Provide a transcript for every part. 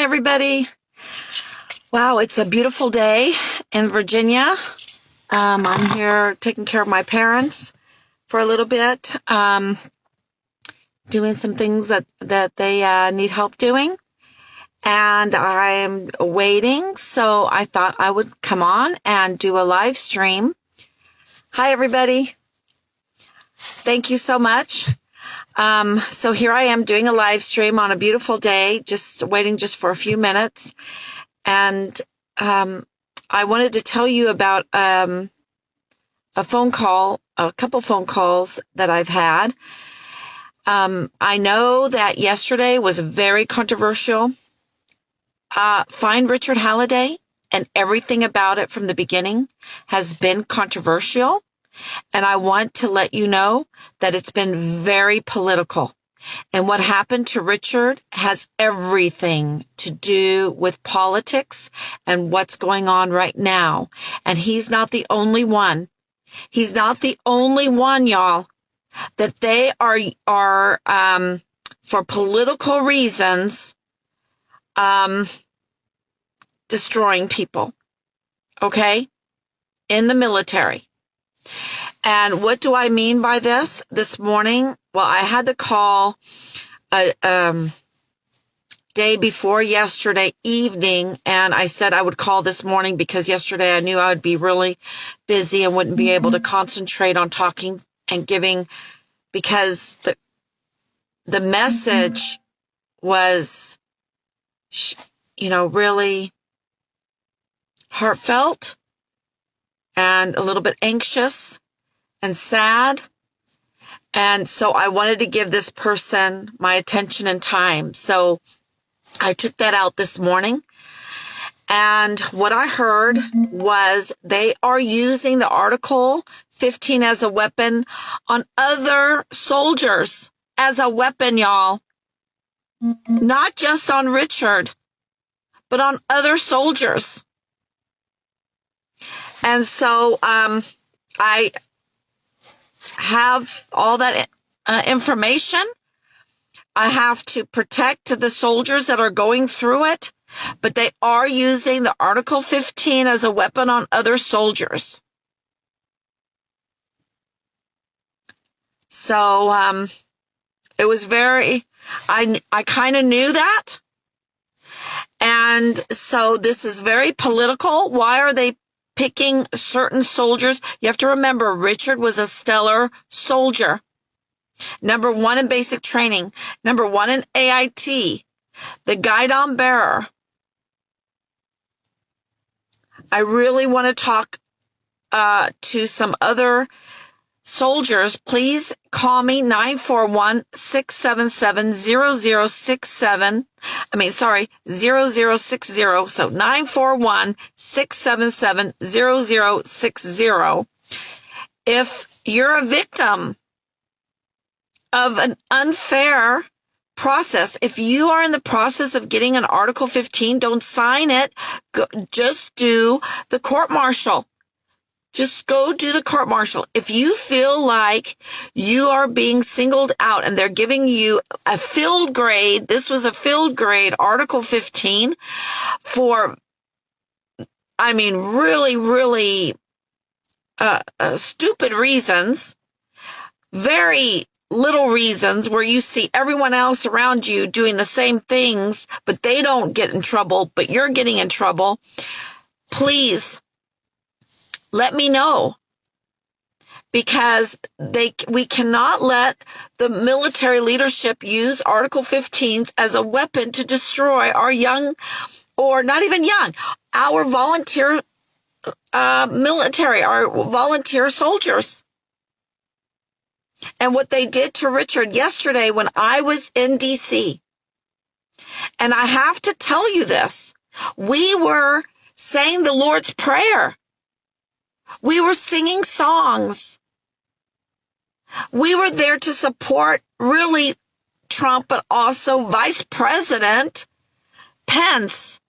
everybody. Wow, it's a beautiful day in Virginia. I'm here taking care of my parents for a little bit, doing some things that they need help doing. And I'm waiting, so I thought I would come on and do a live stream. Hi, everybody. Thank you so much. So here I am doing a live stream on a beautiful day, just waiting just for a few minutes. And I wanted to tell you about a couple phone calls that I've had. I know that yesterday was very controversial. Find Richard Halliday and everything about it from the beginning has been controversial. And I want to let you know that it's been very political. And what happened to Richard has everything to do with politics and what's going on right now. And he's not the only one. He's not the only one, y'all, that they are for political reasons, destroying people. Okay? In the military. And what do I mean by this? This morning, well, I had to call day before yesterday evening, and I said I would call this morning because yesterday I knew I would be really busy and wouldn't be able to concentrate on talking and giving, because the message was, really heartfelt and a little bit anxious and sad. And so I wanted to give this person my attention and time. So I took that out this morning. And what I heard was they are using the Article 15 as a weapon on other soldiers, as a weapon, y'all. Not just on Richard, but on other soldiers. And so I have all that information. I have to protect the soldiers that are going through it, but they are using the Article 15 as a weapon on other soldiers. So it was I kind of knew that. And so this is very political. Why are they picking certain soldiers? You have to remember, Richard was a stellar soldier. Number 1 in basic training. Number 1 in AIT. The guidon bearer. I really want to talk to some other soldiers. Please call me 941-677-0067. 0060. So 941-677-0060. If you're a victim of an unfair process, if you are in the process of getting an Article 15, don't sign it. Just do the court-martial. Just go do the court-martial. If you feel like you are being singled out and they're giving you a field grade, this was a field grade Article 15 for, really, really stupid reasons, very little reasons where you see everyone else around you doing the same things, but they don't get in trouble, but you're getting in trouble. Please, let me know, because we cannot let the military leadership use Article 15s as a weapon to destroy our young, or not even young, our volunteer military, our volunteer soldiers. And what they did to Richard yesterday when I was in D.C., and I have to tell you this, we were saying the Lord's Prayer. We were singing songs. We were there to support really Trump, but also Vice President Pence.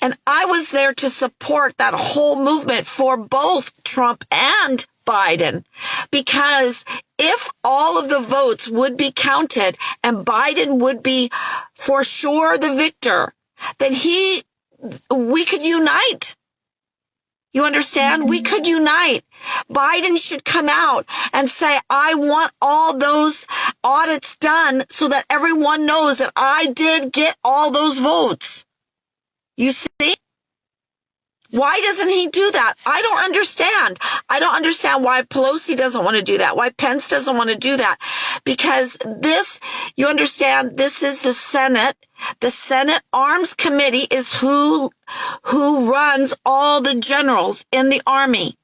And I was there to support that whole movement for both Trump and Biden, because if all of the votes would be counted and Biden would be for sure the victor, then we could unite. You understand? We could unite. Biden should come out and say, I want all those audits done so that everyone knows that I did get all those votes. You see? Why doesn't he do that? I don't understand. I don't understand why Pelosi doesn't want to do that, why Pence doesn't want to do that. Because you understand, this is the Senate. The Senate Arms Committee is who runs all the generals in the Army.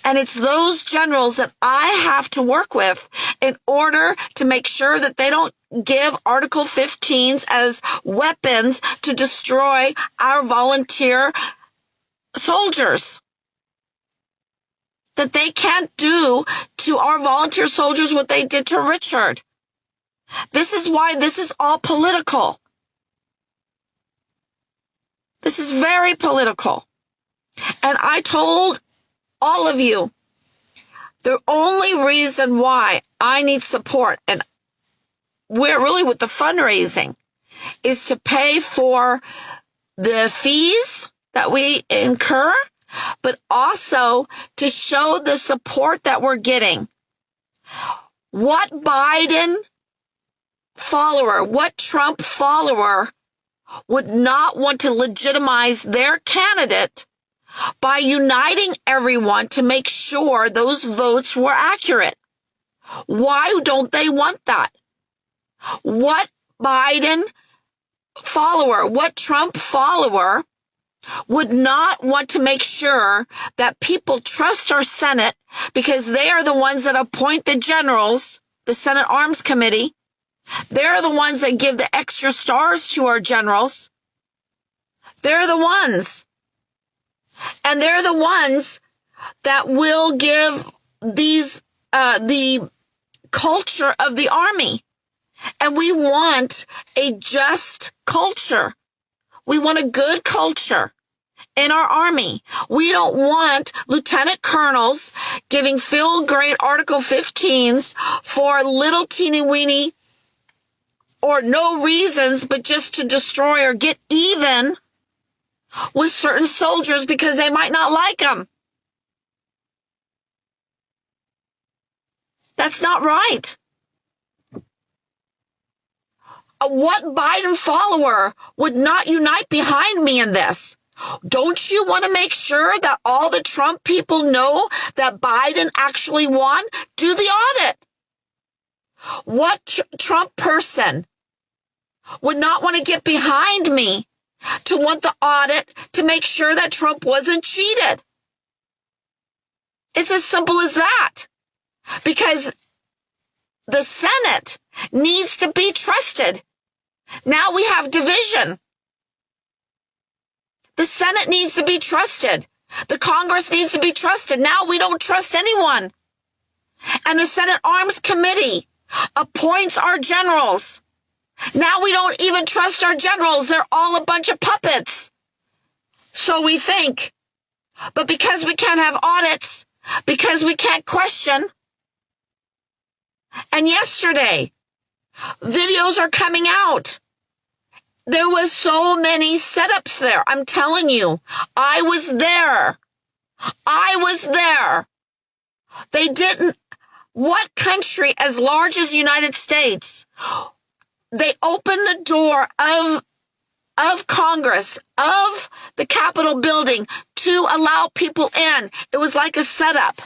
And it's those generals that I have to work with in order to make sure that they don't give Article 15s as weapons to destroy our volunteer soldiers. That they can't do to our volunteer soldiers what they did to Richard. This is why this is all political. This is very political. And I told all of you, the only reason why I need support, and we're really with the fundraising, is to pay for the fees that we incur, but also to show the support that we're getting. What Biden follower, what Trump follower would not want to legitimize their candidate by uniting everyone to make sure those votes were accurate? Why don't they want that? What Biden follower, what Trump follower would not want to make sure that people trust our Senate because they are the ones that appoint the generals, the Senate Arms Committee. They're the ones that give the extra stars to our generals. They're the ones. And they're the ones that will give the culture of the Army. And we want a just culture. We want a good culture in our Army. We don't want lieutenant colonels giving field-grade Article 15s for little teeny-weeny or no reasons, but just to destroy or get even with certain soldiers because they might not like them. That's not right. What Biden follower would not unite behind me in this? Don't you want to make sure that all the Trump people know that Biden actually won? Do the audit. What Trump person would not want to get behind me to want the audit to make sure that Trump wasn't cheated? It's as simple as that. Because the Senate needs to be trusted. Now we have division. The Senate needs to be trusted. The Congress needs to be trusted. Now we don't trust anyone. And the Senate Arms Committee appoints our generals. Now we don't even trust our generals. They're all a bunch of puppets. So we think. But because we can't have audits, because we can't question. And yesterday, videos are coming out. There was so many setups there. I'm telling you, I was there. They didn't. What country as large as the United States, they opened the door of Congress, of the Capitol building to allow people in. It was like a setup.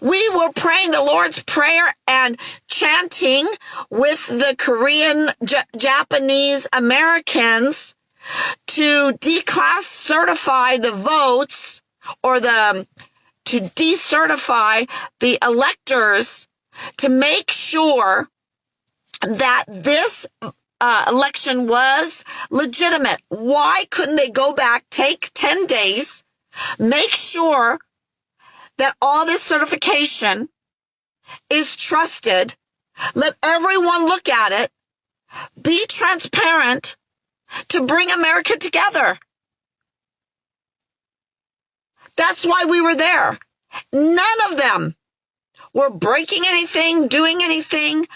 We were praying the Lord's Prayer and chanting with the Korean, Japanese Americans to declass certify the votes or to decertify the electors to make sure that this election was legitimate. Why couldn't they go back, take 10 days, make sure that all this certification is trusted, let everyone look at it, be transparent to bring America together? That's why we were there. None of them were breaking anything, doing anything.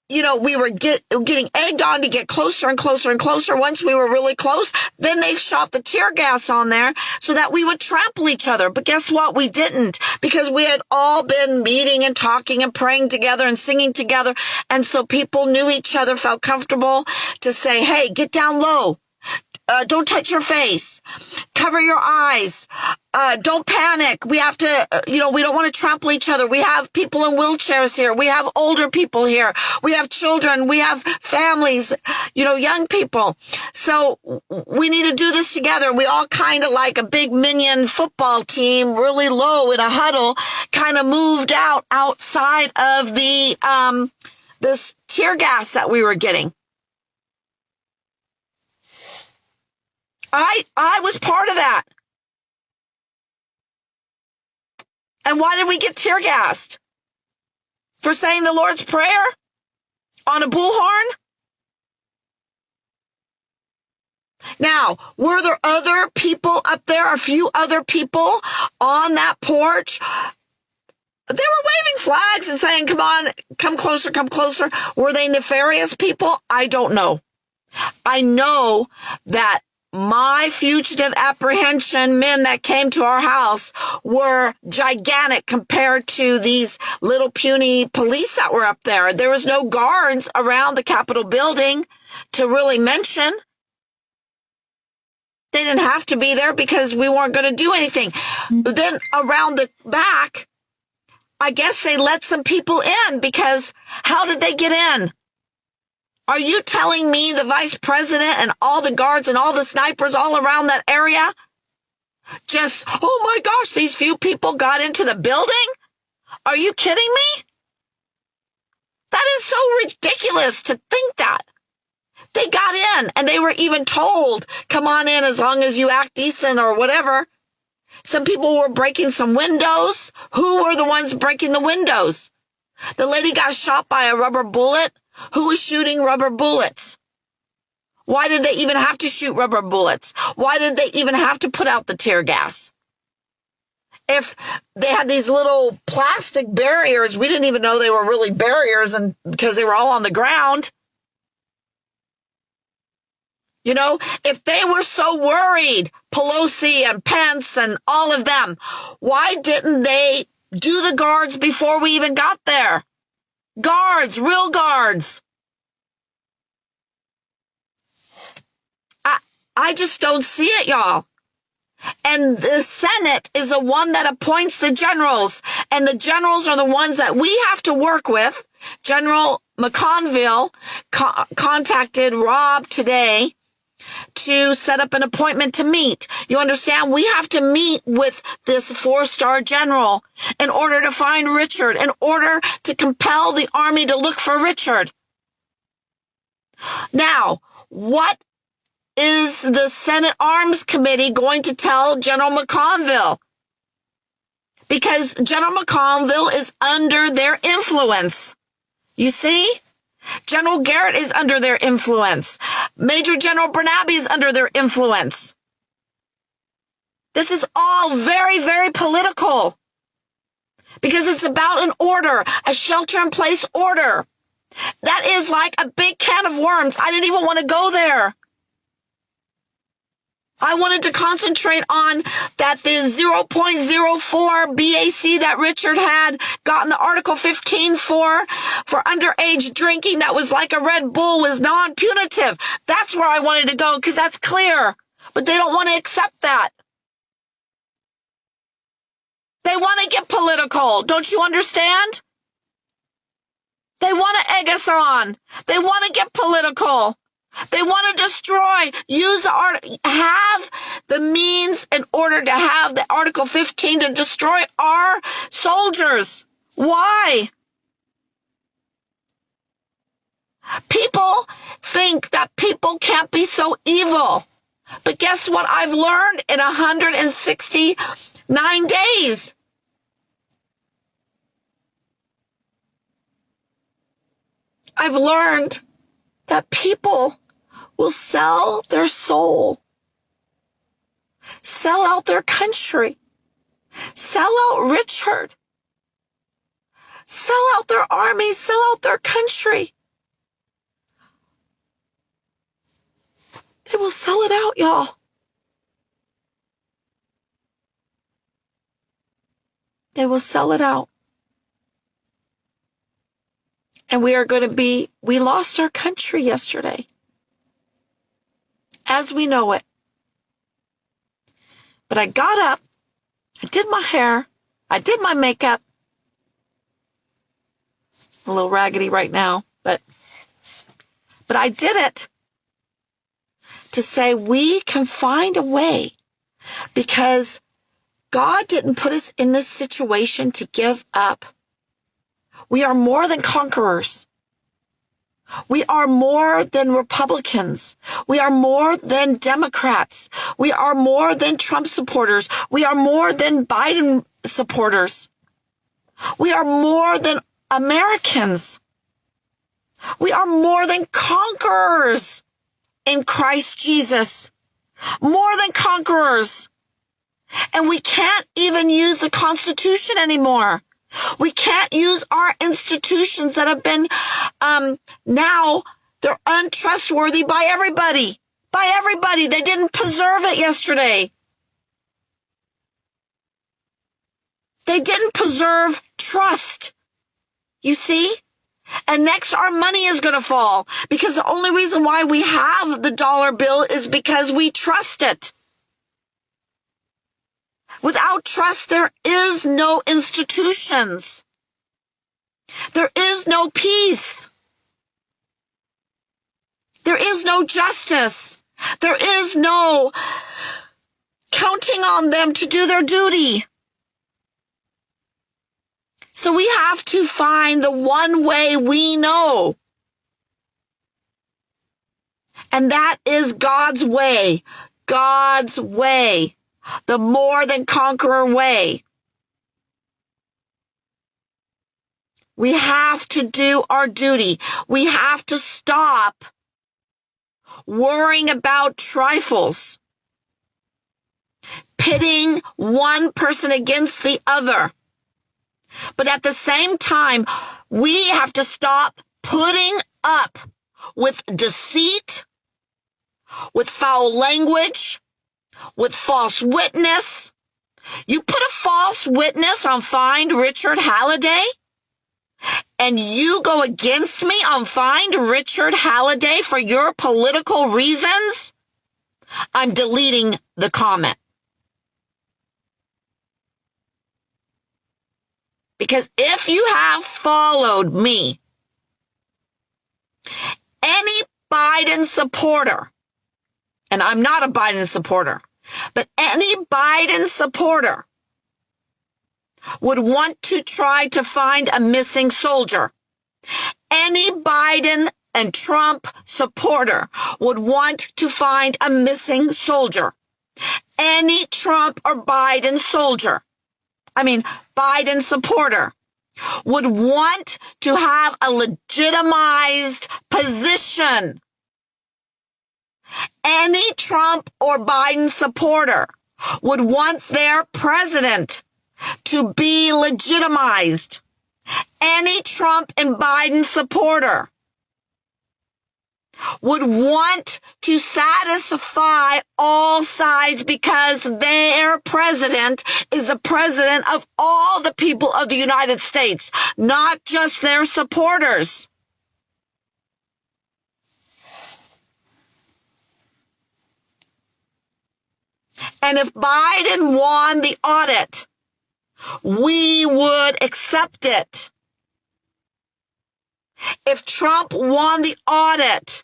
we were getting egged on to get closer and closer and closer. Once we were really close, then they shot the tear gas on there so that we would trample each other. But guess what? We didn't, because we had all been meeting and talking and praying together and singing together. And so people knew each other, felt comfortable to say, hey, get down low. Don't touch your face. Cover your eyes. Don't panic. We have to, we don't want to trample each other. We have people in wheelchairs here. We have older people here. We have children. We have families, young people. So we need to do this together. We all kind of like a big minion football team, really low in a huddle, kind of moved outside of this tear gas that we were getting. I was part of that. And why did we get tear gassed? For saying the Lord's Prayer on a bullhorn? Now, were there other people up there, a few other people on that porch? They were waving flags and saying, come on, come closer, come closer. Were they nefarious people? I don't know. I know that my fugitive apprehension men that came to our house were gigantic compared to these little puny police that were up there. There was no guards around the Capitol building to really mention. They didn't have to be there because we weren't going to do anything. But then around the back, I guess they let some people in, because how did they get in? Are you telling me the vice president and all the guards and all the snipers all around that area just, oh my gosh, these few people got into the building? Are you kidding me? That is so ridiculous to think that. They got in, and they were even told, come on in as long as you act decent or whatever. Some people were breaking some windows. Who were the ones breaking the windows? The lady got shot by a rubber bullet. Who was shooting rubber bullets? Why did they even have to shoot rubber bullets? Why did they even have to put out the tear gas? If they had these little plastic barriers, we didn't even know they were really barriers, and because they were all on the ground. If they were so worried, Pelosi and Pence and all of them, why didn't they do the guards before we even got there? Guards, real guards. I just don't see it, y'all. And the Senate is the one that appoints the generals, and the generals are the ones that we have to work with. General McConville contacted Rob today to set up an appointment to meet. You understand? We have to meet with this 4-star general in order to find Richard, in order to compel the army to look for Richard. Now, what is the Senate Arms Committee going to tell General McConville? Because General McConville is under their influence. You see? General Garrett is under their influence. Major General Bernabe is under their influence. This is all very, very political, because it's about an order, a shelter-in-place order. That is like a big can of worms. I didn't even want to go there. I wanted to concentrate on that the 0.04 BAC that Richard had gotten the Article 15 for underage drinking that was like a Red Bull was non-punitive. That's where I wanted to go, because that's clear. But they don't want to accept that. They want to get political. Don't you understand? They want to egg us on. They want to get political. They want to destroy, have the means in order to have the Article 15 to destroy our soldiers. Why? People think that people can't be so evil. But guess what I've learned in 169 days? I've learned that people will sell their soul, sell out their country, sell out Richard, sell out their army, sell out their country will sell it out, y'all. They will sell it out. And we lost our country yesterday. As we know it. But I got up, I did my hair, I did my makeup. A little raggedy right now, but I did it to say we can find a way, because God didn't put us in this situation to give up. We are more than conquerors. We are more than Republicans. We are more than Democrats. We are more than Trump supporters. We are more than Biden supporters. We are more than Americans. We are more than conquerors in Christ Jesus. More than conquerors. And we can't even use the Constitution anymore. We can't use our institutions that have been, now they're untrustworthy by everybody. By everybody. They didn't preserve it yesterday. They didn't preserve trust. You see? And next, our money is going to fall, because the only reason why we have the dollar bill is because we trust it. Without trust, there is no institutions. There is no peace. There is no justice. There is no counting on them to do their duty. So we have to find the one way we know. And that is God's way. God's way. The more than conqueror way. We have to do our duty. We have to stop worrying about trifles, pitting one person against the other. But at the same time, we have to stop putting up with deceit, with foul language, with false witness. You put a false witness on Find Richard Halliday, and you go against me on Find Richard Halliday for your political reasons, I'm deleting the comment. Because if you have followed me, any Biden supporter, and I'm not a Biden supporter, but any Biden supporter would want to try to find a missing soldier. Any Biden and Trump supporter would want to find a missing soldier. Any Trump or Biden Biden supporter would want to have a legitimized position. Any Trump or Biden supporter would want their president to be legitimized. Any Trump and Biden supporter would want to satisfy all sides, because their president is the president of all the people of the United States, not just their supporters. And if Biden won the audit, we would accept it. If Trump won the audit,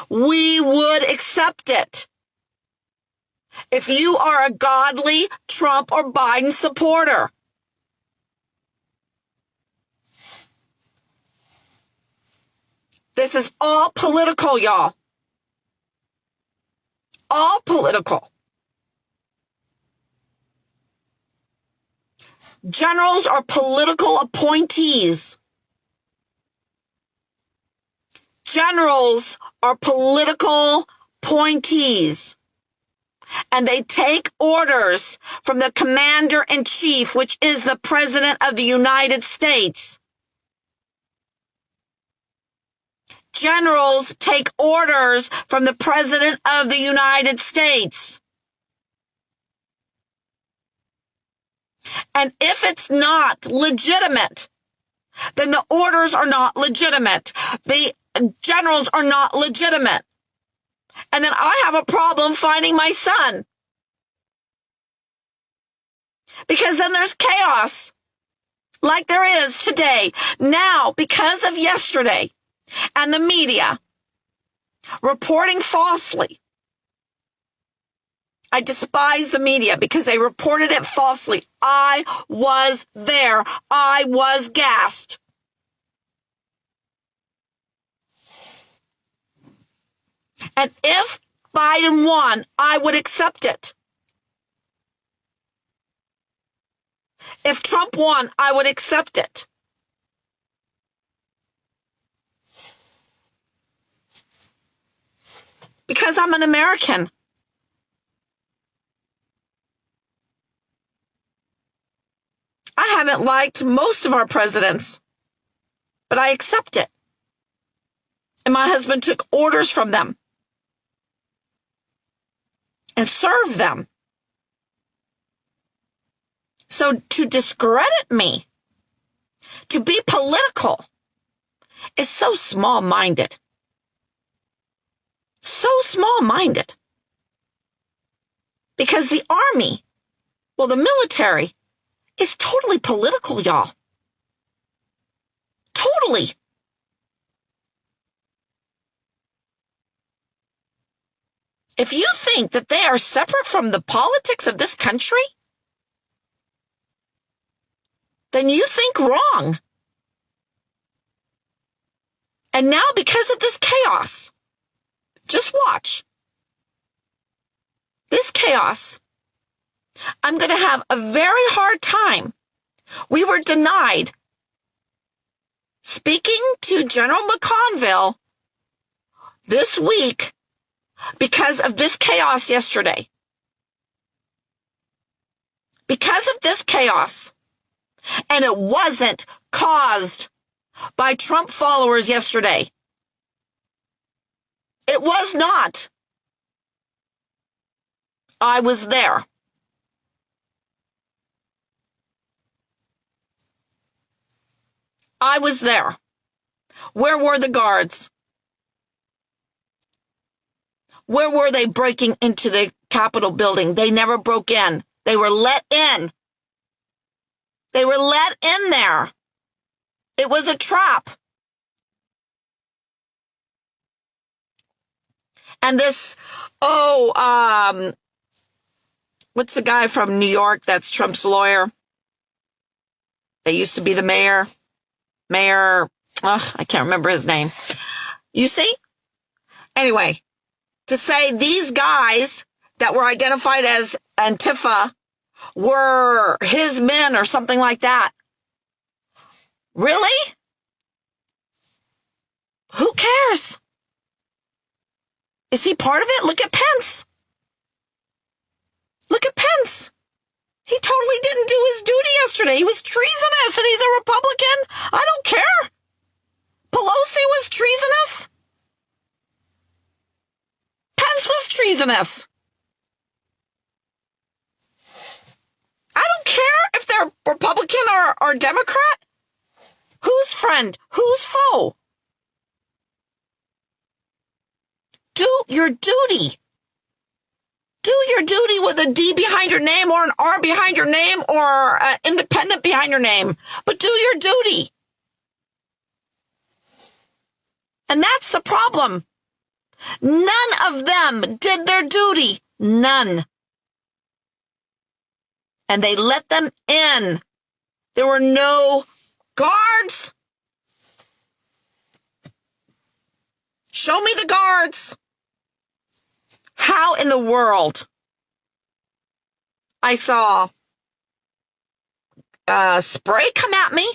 we would accept it. If you are a godly Trump or Biden supporter. This is all political, y'all. All political. Generals are political appointees. Generals are political appointees. And they take orders from the commander-in-chief, which is the President of the United States. Generals take orders from the President of the United States. And if it's not legitimate, then the orders are not legitimate. The generals are not legitimate. And then I have a problem finding my son. Because then there's chaos, like there is today. Now, because of yesterday and the media reporting falsely, I despise the media because they reported it falsely. I was there. I was gassed. And if Biden won, I would accept it. If Trump won, I would accept it. Because I'm an American. I haven't liked most of our presidents, but I accept it. And my husband took orders from them and served them. So to discredit me, to be political, is so small-minded. So small-minded. Because the army, well, the military, is totally political, y'all. Totally. If you think that they are separate from the politics of this country, then you think wrong. And now, because of this chaos, just watch. This chaos, I'm going to have a very hard time. We were denied speaking to General McConville this week because of this chaos yesterday. Because of this chaos. And it wasn't caused by Trump followers yesterday. It was not. I was there. I was there. Where were the guards? Where were they breaking into the Capitol building? They never broke in. They were let in. They were let in there. It was a trap. And this, what's the guy from New York that's Trump's lawyer? They used to be the mayor. I can't remember his name. You see? Anyway, to say these guys that were identified as Antifa were his men or something like that. Really? Who cares? Is he part of it? Look at Pence. Look at Pence. He totally didn't do his duty yesterday. He was treasonous and he's a Republican. I don't care. Pelosi was treasonous. Pence was treasonous. I don't care if they're Republican or Democrat. Who's friend? Who's foe? Do your duty. Do your duty with a D behind your name or an R behind your name or independent behind your name. But do your duty. And that's the problem. None of them did their duty. None. And they let them in. There were no guards. Show me the guards. How in the world? I saw spray come at me,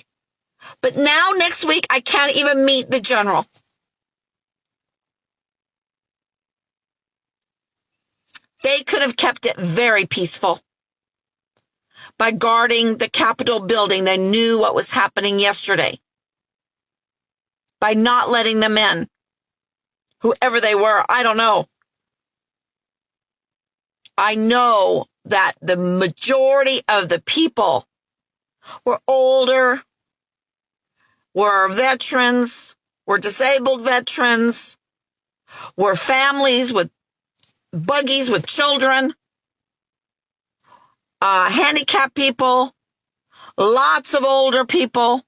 but now next week I can't even meet the general. They could have kept it very peaceful by guarding the Capitol building. They knew what was happening yesterday. By not letting them in. whoever they were, I don't know. I know that the majority of the people were older, were veterans, were disabled veterans, were families with buggies with children, handicapped people, lots of older people,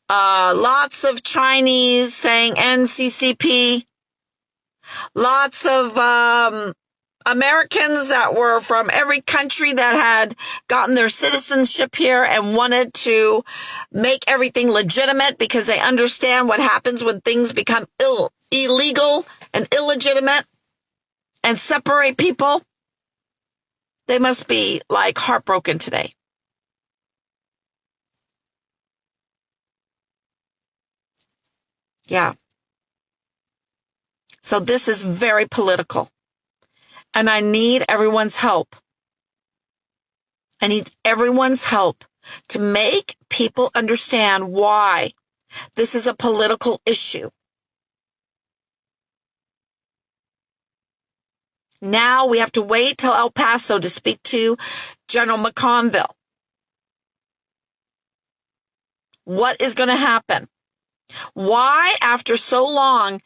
lots of Chinese saying NCCP, lots of Americans that were from every country that had gotten their citizenship here and wanted to make everything legitimate because they understand what happens when things become illegal and illegitimate and separate people. They must be like heartbroken today. Yeah. So this is very political. And I need everyone's help. I need everyone's help to make people understand why this is a political issue. Now we have to wait till El Paso to speak to General McConville. What is going to happen? Why, after so long,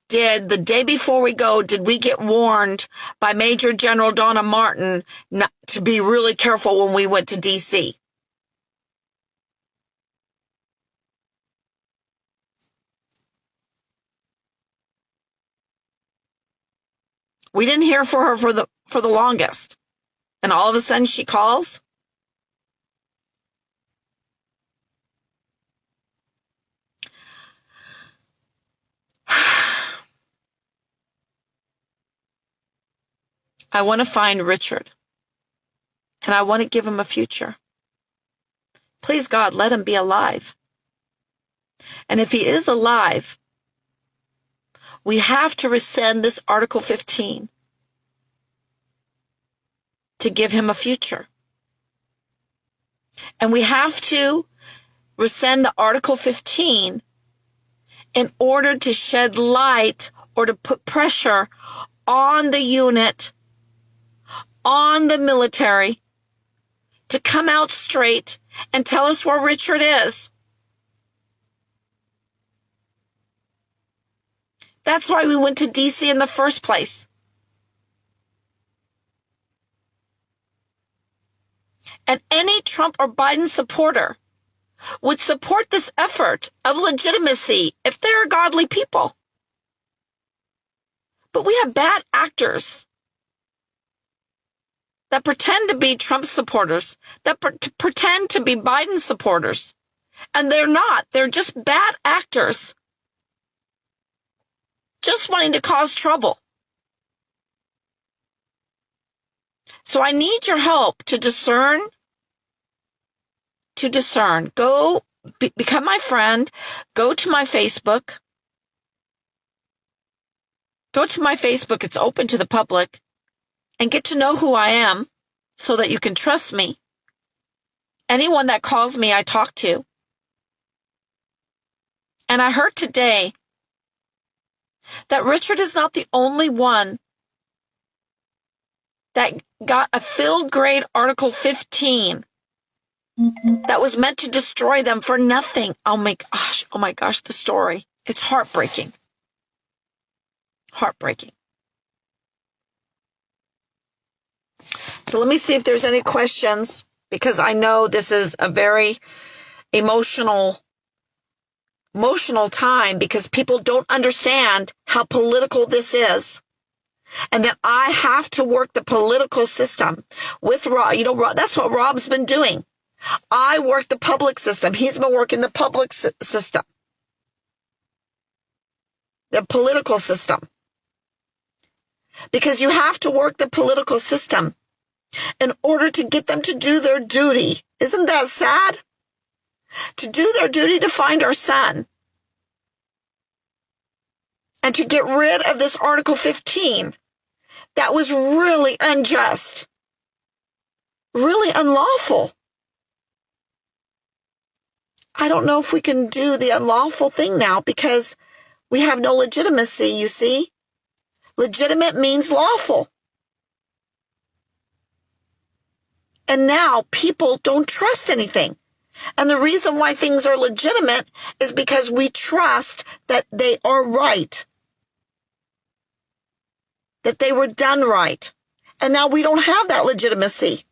did the day before we go, did we get warned by Major General Donna Martin not to be really careful when we went to D.C.? We didn't hear from her for the longest. And all of a sudden she calls. I want to find Richard. And I want to give him a future. Please, God, let him be alive. And if he is alive, we have to rescind this Article 15 to give him a future. And we have to rescind the Article 15 in order to shed light or to put pressure on the unit, on the military, to come out straight and tell us where Richard is. That's why we went to D.C. in the first place. And any Trump or Biden supporter would support this effort of legitimacy if they're godly people. But we have bad actors that pretend to be Trump supporters, that pretend to be Biden supporters. And they're not. They're just bad actors just wanting to cause trouble. So I need your help to discern. Go become my friend. Go to my Facebook. Go to my Facebook. It's open to the public. And get to know who I am so that you can trust me. Anyone that calls me, I talk to. And I heard today that Richard is not the only one that got a field grade Article 15 that was meant to destroy them for nothing. Oh my gosh, the story. It's heartbreaking. Heartbreaking. So let me see if there's any questions, because I know this is a very emotional time, because people don't understand how political this is. And that I have to work the political system with Rob. That's what Rob's been doing. I work the public system. He's been working the public system. The political system. Because you have to work the political system in order to get them to do their duty. Isn't that sad? To do their duty to find our son. And to get rid of this Article 15 that was really unjust. Really unlawful. I don't know if we can do the unlawful thing now, because We have no legitimacy, you see. Legitimate means lawful. And now people don't trust anything. And the reason why things are legitimate is because we trust that they are right, that they were done right. And now we don't have that legitimacy.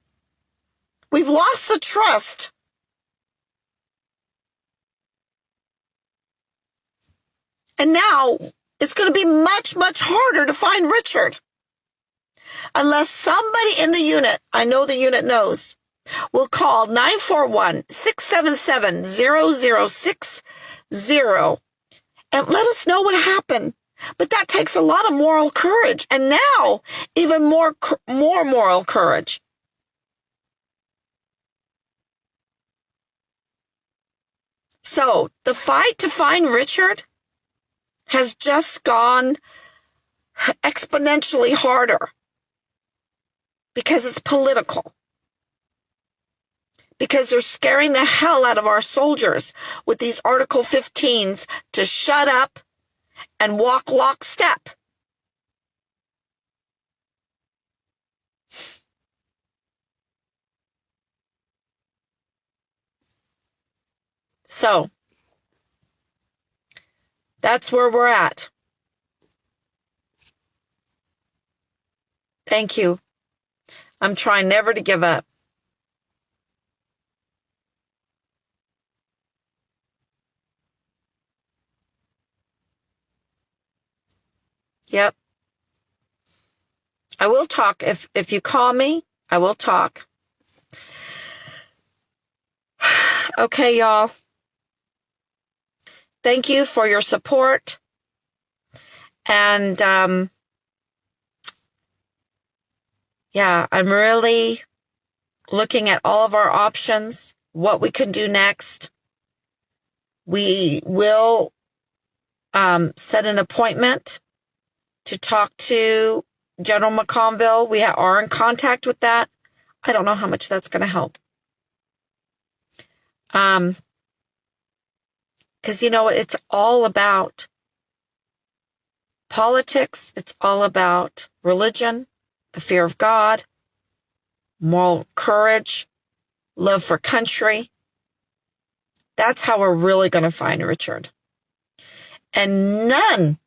We've lost the trust. And now it's going to be much, much harder to find Richard. Unless somebody in the unit, I know the unit knows, will call 941-677-0060 and let us know what happened. But that takes a lot of moral courage. And now, even more moral courage. So, the fight to find Richard has just gone exponentially harder because it's political. Because they're scaring the hell out of our soldiers with these Article 15s to shut up and walk lockstep. So, that's where we're at. Thank you. I'm trying never to give up. Yep. I will talk. If you call me, I will talk. Okay, y'all. Thank you for your support. And, yeah, I'm really looking at all of our options, what we can do next. We will set an appointment to talk to General McConville. We are in contact with that. I don't know how much that's going to help. Because you know what? It's all about politics. It's all about religion, the fear of God, moral courage, love for country. That's how we're really going to find Richard. And none,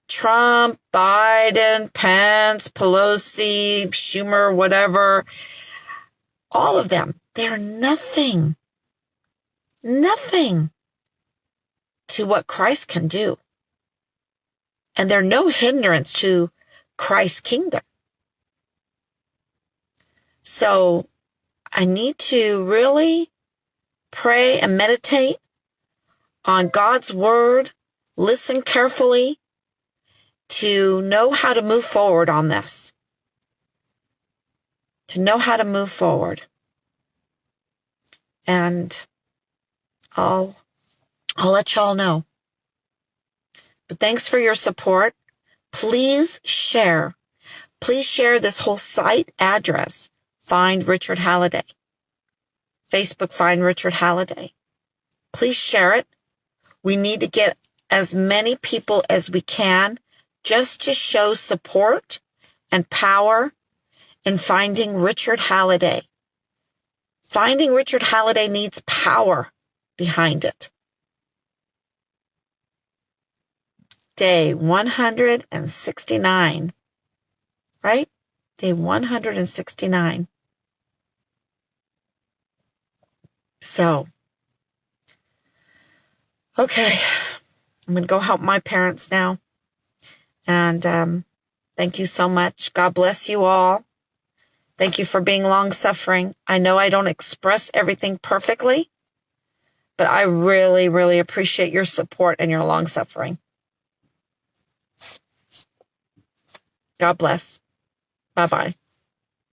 Trump, Biden, Pence, Pelosi, Schumer, whatever, all of them, they're nothing to what Christ can do. And they're no hindrance to Christ's kingdom. So I need to really pray and meditate on God's word, listen carefully to know how to move forward on this. To know how to move forward. And I'll let y'all know. But thanks for your support. Please share. Please share this whole site address. Find Richard Halliday. Facebook, Find Richard Halliday. Please share it. We need to get as many people as we can just to show support and power in finding Richard Halliday. Finding Richard Halliday needs power behind it. Day 169, right? Day 169. So, okay, I'm going to go help my parents now. And thank you so much. God bless you all. Thank you for being long-suffering. I know I don't express everything perfectly, but I really, really appreciate your support and your long-suffering. God bless. Bye-bye.